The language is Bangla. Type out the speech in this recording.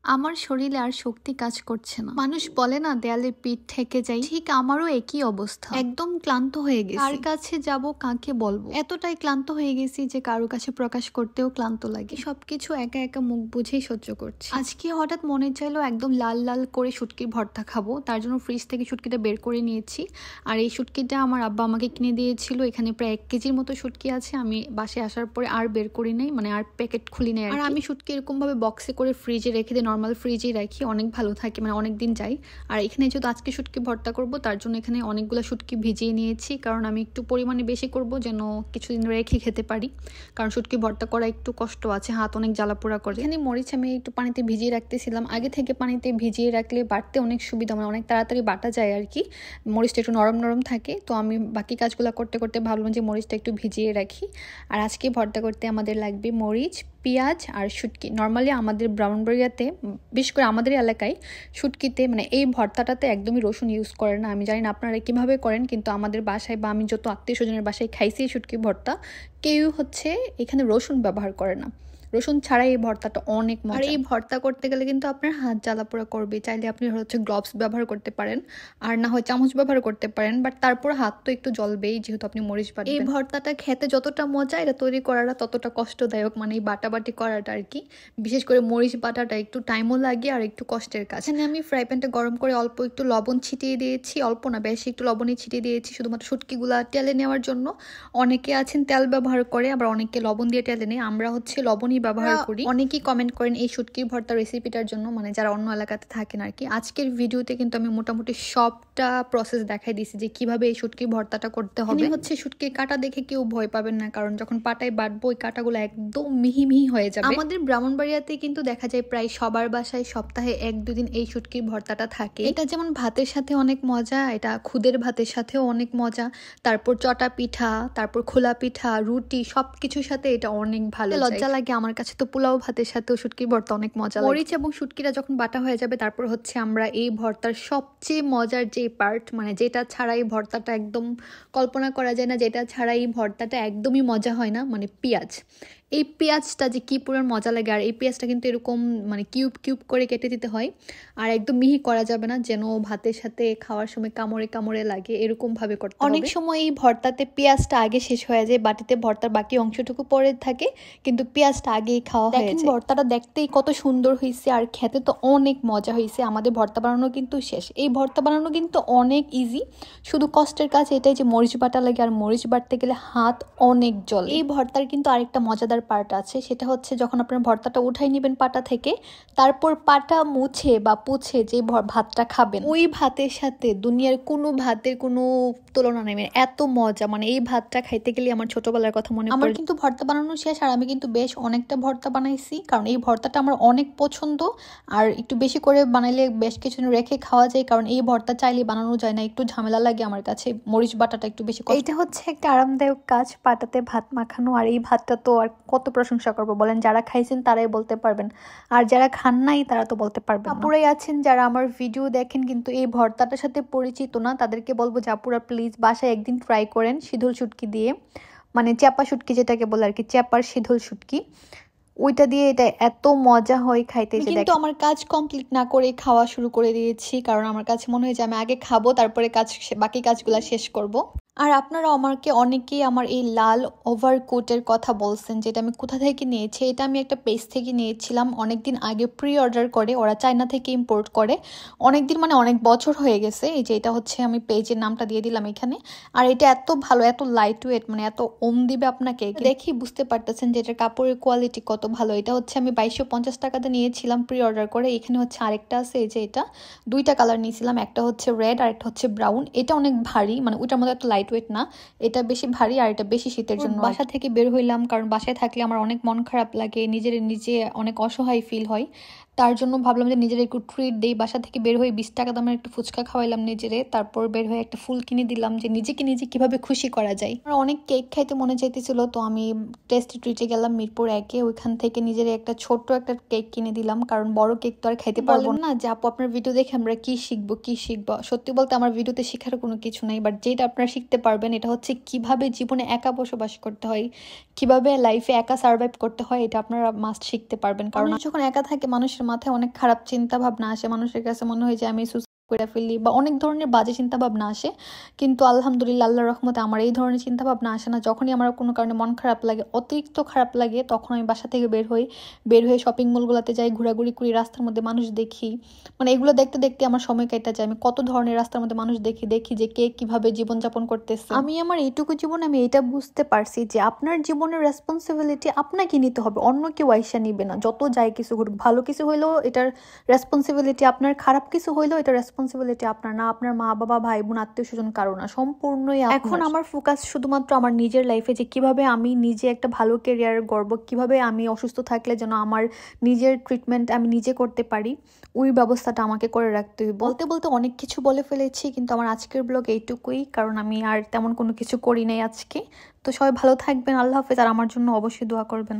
আমার শরীরে আর শক্তি কাজ করছে না। মানুষ বলে না দেয়ালে পিঠ ঠেকে যায়, ঠিক আমারও একই অবস্থা। একদম ক্লান্ত হয়ে গেছি। কার কাছে যাব, কাকে বলবো? এতটাই ক্লান্ত হয়ে গেছি যে কারো কাছে প্রকাশ করতেও ক্লান্ত লাগে। সবকিছু একা একা মুখ বুঝেই সহ্য করছি। আজকে হঠাৎ মনে চাইলো একদম লাল লাল করে শুটকির ভর্তা খাবো। তার জন্য ফ্রিজ থেকে শুটকিটা বের করে নিয়েছি। আর এই শুটকিটা আমার আব্বা আমাকে কিনে দিয়েছিল। এখানে প্রায় 1 কেজির মতো শুটকি আছে। আমি বাসায় আসার পরে আর বের করি নাই, মানে আর প্যাকেট খুলি নাই। আর আমি শুটকি এরকম ভাবে বক্সে করে ফ্রিজে রেখে দিই, নর্মাল ফ্রিজেই রাখি, অনেক ভালো থাকে, মানে অনেক দিন যায়। আর এখানে যেহেতু আজকে শুটকি ভর্তা করব, তার জন্য এখানে অনেকগুলো শুটকি ভিজিয়ে নিয়েছি, কারণ আমি একটু পরিমাণে বেশি করব যেন কিছুদিন রেখে খেতে পারি, কারণ শুটকি ভর্তা করা একটু কষ্ট আছে, হাত অনেক জ্বালাপোড়া করে। এখানে মরিচ আমি একটু পানিতে ভিজিয়ে রাখতেছিলাম। আগে থেকে পানিতে ভিজিয়ে রাখলে বাটতে অনেক সুবিধা, মানে অনেক তাড়াতাড়ি বাটা যায় আর কি, মরিচটা একটু নরম নরম থাকে। তো আমি বাকি কাজগুলো করতে করতে ভাবলাম যে মরিচটা একটু ভিজিয়ে রাখি। আর আজকে ভর্তা করতে আমাদের লাগবে মরিচ, পেঁয়াজ আর শুটকি। নর্মালি আমাদের ব্রাহ্মণবাড়িয়াতে, বিশেষ করে আমাদের এলাকায় শুটকিতে, মানে এই ভর্তাটাতে একদমই রসুন ইউজ করে না। আমি জানি না আপনারা কীভাবে করেন, কিন্তু আমাদের বাসায় বা আমি যত আত্মীয় স্বজনের বাসায় খাইছি শুটকি ভর্তা, কেউ এখানে রসুন ব্যবহার করে না। রসুন ছাড়াই এই ভর্তাটা অনেক মজা। আর এই ভর্তা করতে গেলে কিন্তু আপনার হাত জ্বালাপোড়া করবে। চাইলে আপনি গ্লাভস ব্যবহার করতে পারেন, আর না হয় চামচ ব্যবহার করতে পারেন, বাট তারপর হাত তো একটু জ্বলবেই, যেহেতু আপনি মরিচ বাটবেন। এই ভর্তাটা খেতে যতটা মজা, এটা তৈরি করাটা ততটা কষ্টদায়ক, মানে এই বাটাবাটি করাটা আর কি। বিশেষ করে মরিচ বাটাটা একটু টাইমও লাগে আর একটু কষ্টের কাজ। এখানে আমি ফ্রাই প্যানটা গরম করে অল্প একটু লবণ ছিটিয়ে দিয়েছি, অল্প না বেশি একটু লবণই ছিটিয়ে দিয়েছি, শুধুমাত্র শুটকিগুলা টেলে নেওয়ার জন্য। অনেকে আছেন তেল ব্যবহার করে, আবার অনেকে লবণ দিয়ে টেলে নেয়। আমরা লবণই ব্যবহার করি। অনেকেই কমেন্ট করেন এই শুটকির ভর্তা রেসিপিটার জন্য, মানে যারা অন্য এলাকাতে থাকেন আর কি। আজকের ভিডিওতে কিন্তু আমি মোটামুটি সবটা প্রসেস দেখাই দিয়েছি যে কিভাবে এই শুটকির ভর্তাটা করতে হবে। শুটকির কাটা দেখে কেউ ভয় পাবেন না, কারণ যখন পাটায় বাটবো ওই কাটাগুলো একদম মিহি মিহি হয়ে যাবে। আমাদের ব্রাহ্মণবাড়িয়াতে কিন্তু দেখা যায় প্রায় সবার বাসায় সপ্তাহে 1-2 দিন এই শুটকির ভর্তাটা থাকে। এটা যেমন ভাতের সাথে অনেক মজা, এটা খুদের ভাতের সাথেও অনেক মজা, তারপর চটা পিঠা, তারপর খোলা পিঠা, রুটি, সবকিছুর সাথে এটা অনেক ভালো। লজ্জা লাগে আমার কাছে তো পোলাও ভাতের সাথেও শুটকির ভর্তা অনেক মজা লাগে। মরিচ এবং শুটকিটা যখন বাটা হয়ে যাবে, তারপর আমরা এই ভর্তার সবচেয়ে মজার যে পার্ট, মানে যেটা ছাড়া এই ভর্তাটা একদম কল্পনা করা যায় না, যেটা ছাড়া এই ভর্তাটা একদমই মজা হয় না, মানে পেঁয়াজ। এই পেঁয়াজটা যে কি পুরো মজা লাগে। আর এই পেঁয়াজটা কিন্তু এরকম মানে কিউব কিউব করে কেটে দিতে হয়, আর একদম মিহি করা যাবে না, যেন ভাতের সাথে খাওয়ার সময় কামড়ে কামড়ে লাগে, এরকম ভাবে করতে হবে। অনেক সময় এই ভর্তাতে পেঁয়াজটা আগে শেষ হয়ে যায়, বাটিতে ভর্তার বাকি অংশটুকু পরে থাকে, কিন্তু পেঁয়াজটা আগেই খাওয়া হয়ে যায়। ভর্তাটা দেখতেই কত সুন্দর হয়েছে, আর খেতে তো অনেক মজা হয়েছে। আমাদের ভর্তা বানানো কিন্তু শেষ। এই ভর্তা বানানো কিন্তু অনেক ইজি, শুধু কষ্টের কাজ এটাই যে মরিচ বাটা লাগে, আর মরিচ বাটতে গেলে হাত অনেক জ্বলে। এই ভর্তার কিন্তু আরেকটা মজাদার পার্ট আছে, সেটা যখন আপনার ভর্তাটা উঠাই নেবেন পাটা থেকে, তারপর পাটা মুছে বা পুছে যে ভাতটা খাবেন, ওই ভাতের সাথে দুনিয়ার কোনো ভাতের কোনো তুলনা নেই, এত মজা। মানে এই ভাতটা খাইতে গেলে আমার ছোটবেলার কথা মনে পড়ে। আমার কিন্তু ভর্তা বানানো শেষ, আর আমি কিন্তু বেশ অনেকটা ভর্তা বানাইছি, কারণ এই ভর্তাটা আমার অনেক পছন্দ। আর একটু বেশি করে বানাইলে বেশ কিছুদিন রেখে খাওয়া যায়, কারণ এই ভর্তা চাইলে বানানো যায় না, একটু ঝামেলা লাগে আমার কাছে। মরিচ বাটাটা একটু বেশি, এটা একটা আরামদায়ক কাজ, পাটাতে ভাত মাখানো। আর এই ভাতটা তো আর কত প্রশংসা করবো বলেন, যারা খাইছেন তারাই বলতে পারবেন, আর যারা খান নাই তারা তো বলতে পারবেন না। আপুরাই আছেন যারা আমার ভিডিও দেখেন কিন্তু এই ভর্তাটার সাথে পরিচিত না, তাদেরকে বলবো যে আপুরা প্লিজ বাসায় একদিন ট্রাই করেন সিধুল শুটকি দিয়ে, মানে চ্যাপা শুটকি যেটাকে বলে আর কি, চ্যাপার সিধুল শুটকি, ওইটা দিয়ে এটা এত মজা হয় খাইতে। কিন্তু আমার কাজ কমপ্লিট না করে খাওয়া শুরু করে দিয়েছি, কারণ আমার কাছে মনে হয় যে আমি আগে খাবো, তারপরে বাকি কাজগুলো শেষ করব। আর আপনারা আমাকে অনেকেই আমার এই লাল ওভারকোটের কথা বলছেন, যেটা আমি কোথা থেকে নিয়েছি। এটা আমি একটা পেজ থেকে নিয়েছিলাম অনেকদিন আগে, প্রি অর্ডার করে, ওরা চায়না থেকে ইম্পোর্ট করে। অনেকদিন মানে অনেক বছর হয়ে গেছে। এই যে এটা আমি পেজের নামটা দিয়ে দিলাম এখানে। আর এটা এত ভালো, এত লাইট ওয়েট, মানে এত ওম দিবে আপনাকে, দেখি বুঝতে পারতেছেন যে এটার কাপড়ের কোয়ালিটি কত ভালো। এটা আমি 2250 টাকাতে নিয়েছিলাম প্রি অর্ডার করে। এখানে আরেকটা আছে, এই যে এটা 2টা কালার নিয়েছিলাম, একটা রেড আর একটা ব্রাউন। এটা অনেক ভারী, মানে ওটার মধ্যে এত লাইট ওয়েট না, এটা বেশি ভারী, আর এটা বেশি শীতের জন্য। বাসা থেকে বের হইলাম, কারণ বাসায় থাকলে আমার অনেক মন খারাপ লাগে, নিজে অনেক অসহায় ফিল হয়। তার জন্য ভাবলাম যে নিজের একটু ট্রিট দেই। বাসা থেকে বের হয়ে 20 টাকা দামের একটু ফুচকা খাওয়াইলাম নিজেরে, তারপর বের হয়ে একটা ফুল কিনে দিলাম, যে নিজেকে নিজে কিভাবে খুশি করা যায়। আমার অনেক কেক খাইতে মনে চাইতেছিল, তো আমি টেস্টি ট্রিটে গেলাম মিরপুর 1-এ, ওইখান থেকে নিজের একটা ছোট্ট একটা কেক কিনে দিলাম, কারণ বড় কেক তো আর খাইতে পারবো না। যে আপু আপনার ভিডিও দেখে আমরা কি শিখবো। সত্যি বলতে আমার ভিডিওতে শেখার কোনো কিছু নাই, বাট যেটা আপনারা শিখতে পারবেন এটা কিভাবে জীবনে একা বসবাস করতে হয়, কিভাবে লাইফে একা সার্ভাইভ করতে হয় এটা আপনারা মাস্ট শিখতে পারবেন। কারণ যখন একা থাকে মানুষের মাথায় অনেক খারাপ চিন্তা ভাবনা আসে, মানুষের কাছে মনে হয় যে আমি করে ফেলি বা অনেক ধরনের বাজে চিন্তা ভাবনা আসে। কিন্তু আলহামদুলিল্লাহ আল্লাহর রহমতে আমার এই ধরনের চিন্তা ভাবনা আসে না। যখনই আমার কোনো কারণে মন খারাপ লাগে, অতিরিক্ত খারাপ লাগে, তখন আমি বাসা থেকে বের হয়ে শপিং মলগুলোতে যাই, ঘোরাঘুরি করি, রাস্তার মধ্যে মানুষ দেখি, মানে এগুলো দেখতে দেখতে আমার সময় কেটে যায়। আমি কত ধরনের রাস্তার মধ্যে মানুষ দেখি যে কে কিভাবে জীবনযাপন করতেছে। আমি আমার এইটুকু জীবনে আমি এটা বুঝতে পারছি যে আপনার জীবনের রেসপন্সিবিলিটি আপনাকে নিতে হবে, অন্য কেউ আইসা নিবে না। যত যাই কিছু ঘটুক, ভালো কিছু হইলেও এটার রেসপন্সিবিলিটি আপনার, খারাপ কিছু হইলেও এটা রেসপন্সিবিলিটি আপনার না, আপনার মা বাবা ভাই বোন আত্মীয় স্বজন কারো না, সম্পূর্ণই এখন আমার ফোকাস শুধুমাত্র আমার নিজের লাইফে, যে কিভাবে আমি নিজে একটা ভালো কেরিয়ার গড়ব, কিভাবে আমি অসুস্থ থাকলে যেন আমার নিজের ট্রিটমেন্ট আমি নিজে করতে পারি, ওই ব্যবস্থাটা আমাকে করে রাখতে হবে। বলতে বলতে অনেক কিছু বলে ফেলেছি, কিন্তু আমার আজকের ব্লগ এইটুকুই, কারণ আমি আর তেমন কোনো কিছু করি নাই আজকে। তো সবাই ভালো থাকবেন, আল্লাহ হাফেজ, আর আমার জন্য অবশ্যই দোয়া করবেন।